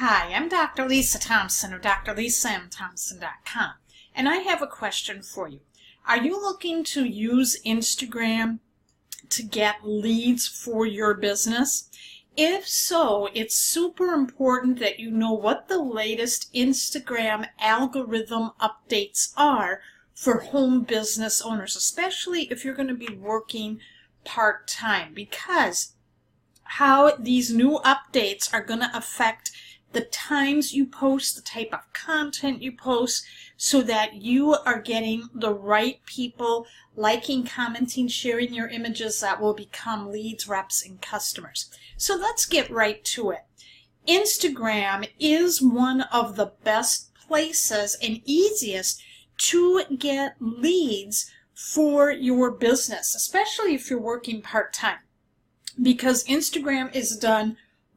Hi, I'm Dr. Lisa Thompson of drlisamthompson.com, and I have a question for you. Are you looking to use Instagram to get leads for your business? If so, it's super important that you know what the latest Instagram algorithm updates are for home business owners, especially if you're going to be working part-time, because how these new updates are going to affect the times you post, the type of content you post, so that you are getting the right people liking, commenting, sharing your images that will become leads, reps, and customers. So let's get right to it. Instagram is one of the best places and easiest to get leads for your business, especially if you're working part-time, because Instagram is done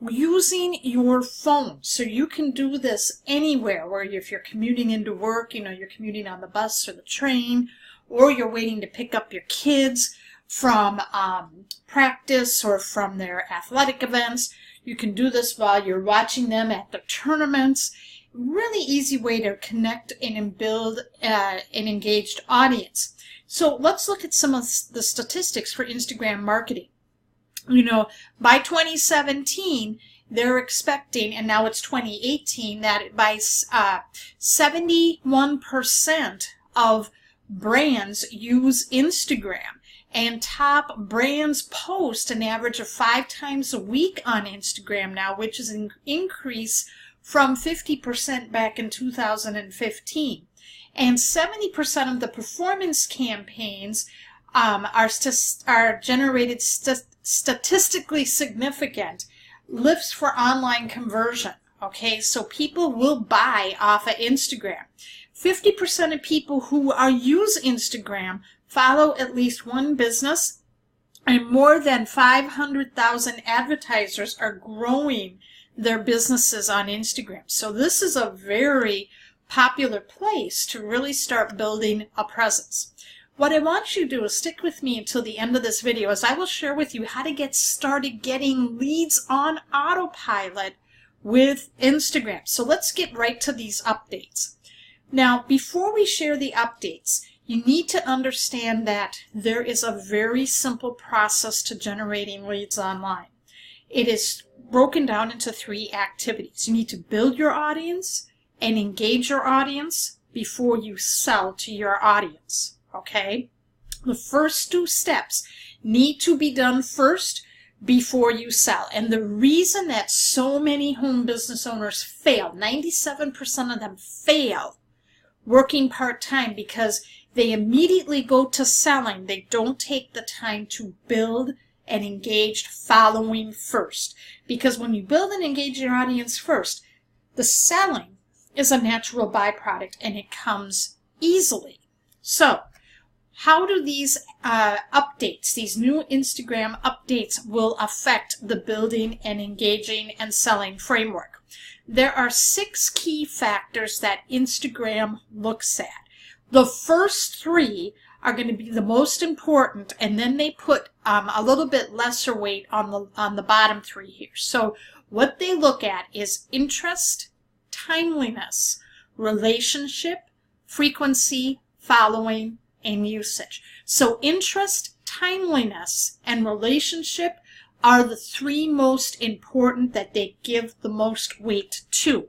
using your phone. So you can do this anywhere, where if you're commuting into work, you're commuting on the bus or the train, or you're waiting to pick up your kids from practice or from their athletic events. You can do this while you're watching them at the tournaments. Really easy way to connect and build an engaged audience. So let's look at some of the statistics for Instagram marketing. By 2017, they're expecting, and now it's 2018, that by 71% of brands use Instagram, and top brands post an average of 5 times a week on Instagram now, which is an increase from 50% back in 2015. And 70% of the performance campaigns are generated statistically significant lifts for online conversion. Okay, so people will buy off of Instagram. 50% of people who use Instagram follow at least one business, and more than 500,000 advertisers are growing their businesses on Instagram. So this is a very popular place to really start building a presence. What I want you to do is stick with me until the end of this video, as I will share with you how to get started getting leads on autopilot with Instagram. So let's get right to these updates. Now, before we share the updates, you need to understand that there is a very simple process to generating leads online. It is broken down into 3 activities. You need to build your audience and engage your audience before you sell to your audience. Okay? The first 2 steps need to be done first before you sell. And the reason that so many home business owners fail, 97% of them fail working part-time, because they immediately go to selling. They don't take the time to build an engaged following first. Because when you build and engage your audience first, the selling is a natural byproduct and it comes easily. So, how do these updates, these new Instagram updates, will affect the building and engaging and selling framework? There are 6 key factors that Instagram looks at. The first 3 are going to be the most important, and then they put a little bit lesser weight on the bottom 3 here. So what they look at is interest, timeliness, relationship, frequency, following, and usage. So interest, timeliness, and relationship are the 3 most important that they give the most weight to.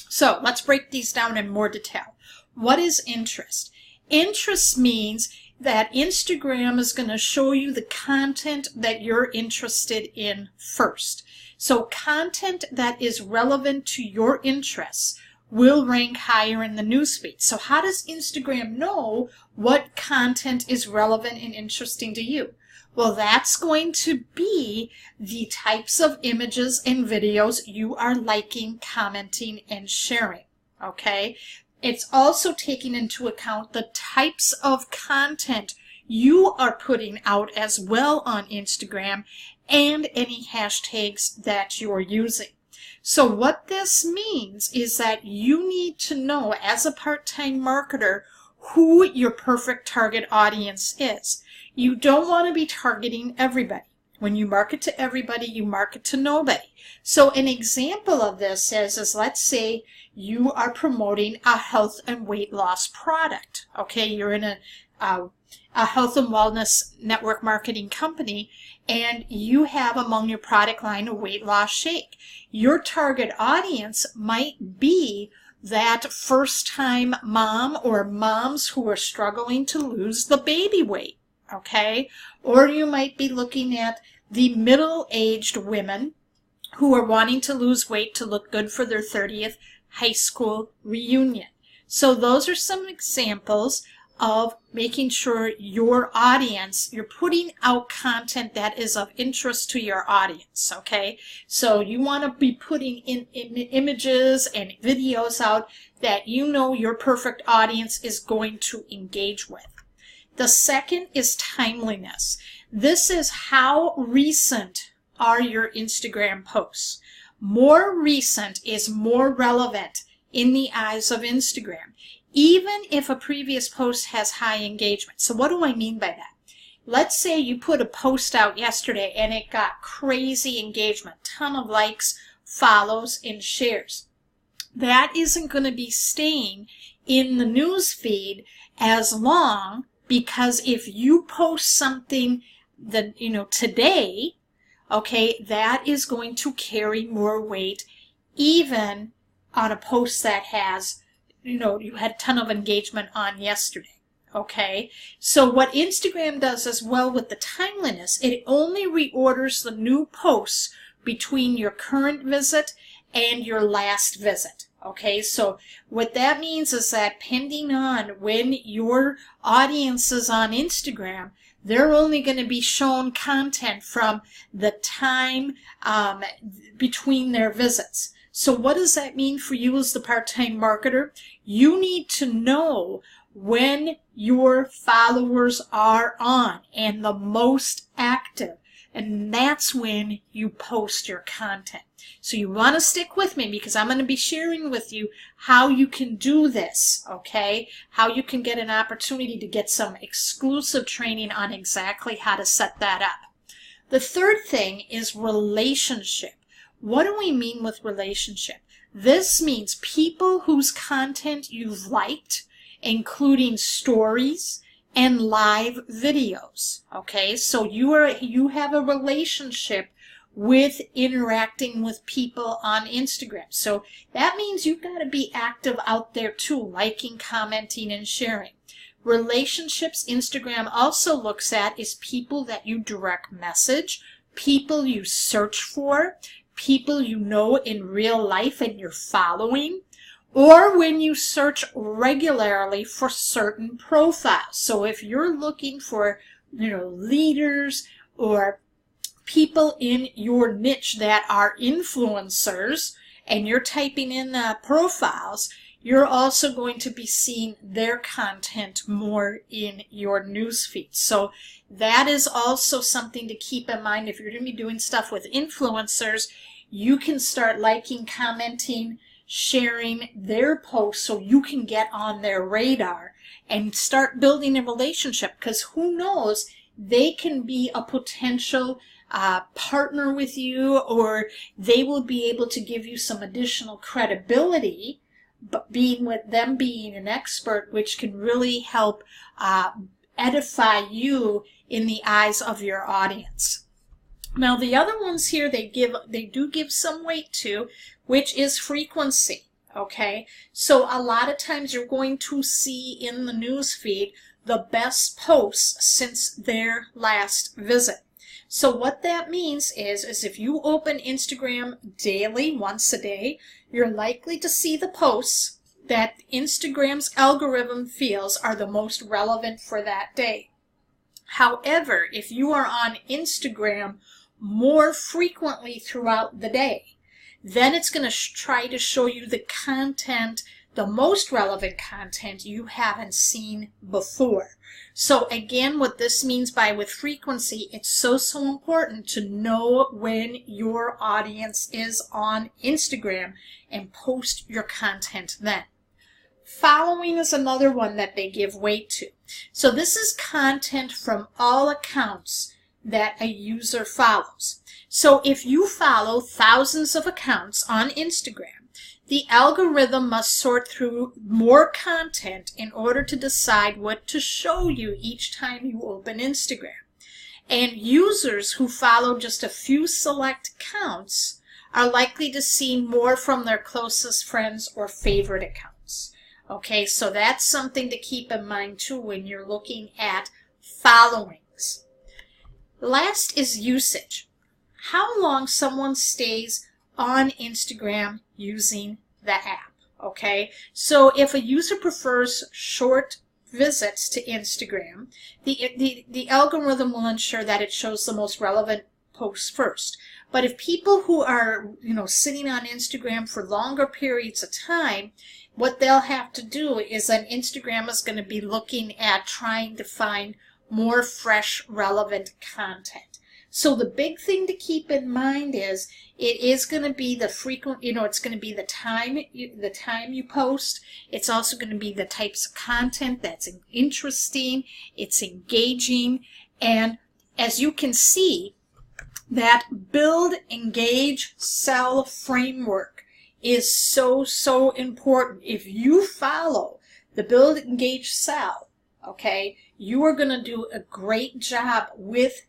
So let's break these down in more detail. What is interest? Interest means that Instagram is going to show you the content that you're interested in first. So content that is relevant to your interests will rank higher in the newsfeed. So how does Instagram know what content is relevant and interesting to you? Well, that's going to be the types of images and videos you are liking, commenting, and sharing. Okay? It's also taking into account the types of content you are putting out as well on Instagram, and any hashtags that you're using. So what this means is that you need to know, as a part-time marketer, who your perfect target audience is. You don't want to be targeting everybody. When you market to everybody, you market to nobody. So an example of this is let's say you are promoting a health and weight loss product. Okay, you're in a health and wellness network marketing company, and you have among your product line a weight loss shake. Your target audience might be that first-time mom or moms who are struggling to lose the baby weight, okay? Or you might be looking at the middle-aged women who are wanting to lose weight to look good for their 30th high school reunion. So those are some examples of making sure your audience, you're putting out content that is of interest to your audience, okay? So you want to be putting in images and videos out that you know your perfect audience is going to engage with. The second is timeliness. This is how recent are your Instagram posts. More recent is more relevant in the eyes of Instagram, even if a previous post has high engagement. So what do I mean by that? Let's say you put a post out yesterday and it got crazy engagement, ton of likes, follows, and shares. That isn't going to be staying in the news feed as long, because if you post something that, today, okay, that is going to carry more weight even on a post that has, you had a ton of engagement on yesterday, okay? So what Instagram does as well with the timeliness, it only reorders the new posts between your current visit and your last visit, okay? So what that means is that depending on when your audience is on Instagram, they're only going to be shown content from the time between their visits. So what does that mean for you as the part-time marketer? You need to know when your followers are on and the most active. And that's when you post your content. So you want to stick with me because I'm going to be sharing with you how you can do this, okay? How you can get an opportunity to get some exclusive training on exactly how to set that up. The third thing is relationship. What do we mean with relationship? This means people whose content you've liked, including stories and live videos. Okay, so you have a relationship with interacting with people on Instagram. So that means you've got to be active out there too, liking, commenting, and sharing. Relationships Instagram also looks at is people that you direct message, people you search for, people you know in real life and you're following, or when you search regularly for certain profiles. So if you're looking for, leaders or people in your niche that are influencers and you're typing in profiles, you're also going to be seeing their content more in your newsfeed. So that is also something to keep in mind. If you're going to be doing stuff with influencers, you can start liking, commenting, sharing their posts so you can get on their radar and start building a relationship, because who knows, they can be a potential partner with you, or they will be able to give you some additional credibility, but being an expert, which can really help edify you in the eyes of your audience. Now the other ones here they do give some weight to, which is frequency. Okay, so a lot of times you're going to see in the news feed the best posts since their last visit. So what that means is if you open Instagram daily, once a day, you're likely to see the posts that Instagram's algorithm feels are the most relevant for that day. However, if you are on Instagram more frequently throughout the day, then it's going to try to show you the content, the most relevant content you haven't seen before. So again, what this means with frequency, it's so important to know when your audience is on Instagram and post your content then. Following is another one that they give weight to. So this is content from all accounts that a user follows. So if you follow thousands of accounts on Instagram, the algorithm must sort through more content in order to decide what to show you each time you open Instagram. And users who follow just a few select accounts are likely to see more from their closest friends or favorite accounts. Okay, so that's something to keep in mind too when you're looking at followings. Last is usage. How long someone stays on Instagram using the app. Okay, so if a user prefers short visits to Instagram, the algorithm will ensure that it shows the most relevant posts first. But if people who are, sitting on Instagram for longer periods of time, what they'll have to do is that Instagram is going to be looking at trying to find more fresh, relevant content. So the big thing to keep in mind is it is going to be the frequent, it's going to be the time you post. It's also going to be the types of content that's interesting, it's engaging, and as you can see, that build, engage, sell framework is so important. If you follow the build, engage, sell, okay, you are going to do a great job with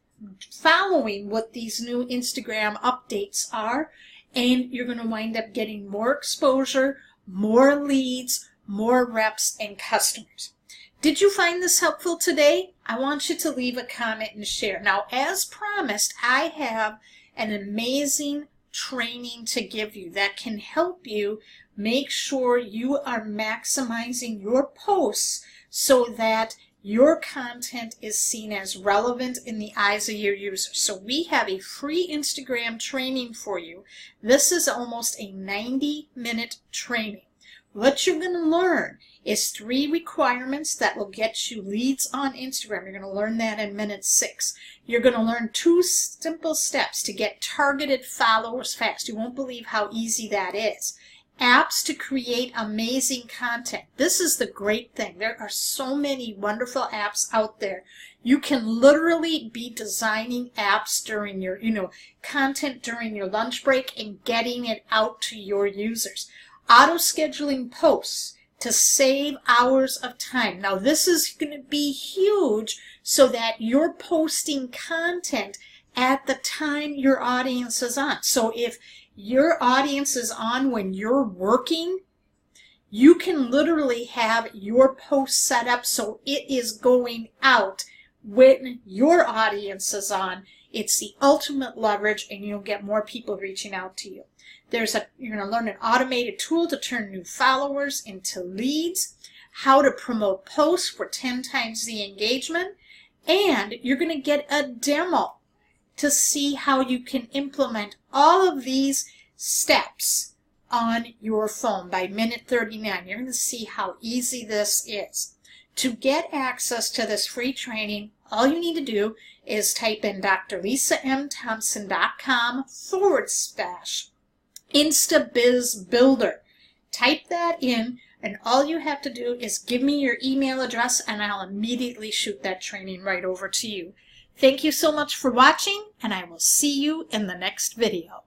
following what these new Instagram updates are, and you're going to wind up getting more exposure, more leads, more reps, and customers. Did you find this helpful today? I want you to leave a comment and share. Now, as promised, I have an amazing training to give you that can help you make sure you are maximizing your posts so that your content is seen as relevant in the eyes of your users. So we have a free Instagram training for you. This is almost a 90-minute training. What you're going to learn is 3 requirements that will get you leads on Instagram. You're going to learn that in minute 6. You're going to learn 2 simple steps to get targeted followers fast. You won't believe how easy that is. Apps to create amazing content. This is the great thing. There are so many wonderful apps out there. You can literally be designing apps during your, content during your lunch break and getting it out to your users. Auto-scheduling posts to save hours of time. Now this is going to be huge so that you're posting content at the time your audience is on. So if your audience is on when you're working, you can literally have your post set up so it is going out when your audience is on. It's the ultimate leverage, and you'll get more people reaching out to you. You're going to learn an automated tool to turn new followers into leads, how to promote posts for 10 times the engagement, and you're going to get a demo to see how you can implement all of these steps on your phone by minute 39. You're going to see how easy this is. To get access to this free training, all you need to do is type in drlisamthompson.com/InstaBizBuilder. Type that in, and all you have to do is give me your email address, and I'll immediately shoot that training right over to you. Thank you so much for watching, and I will see you in the next video.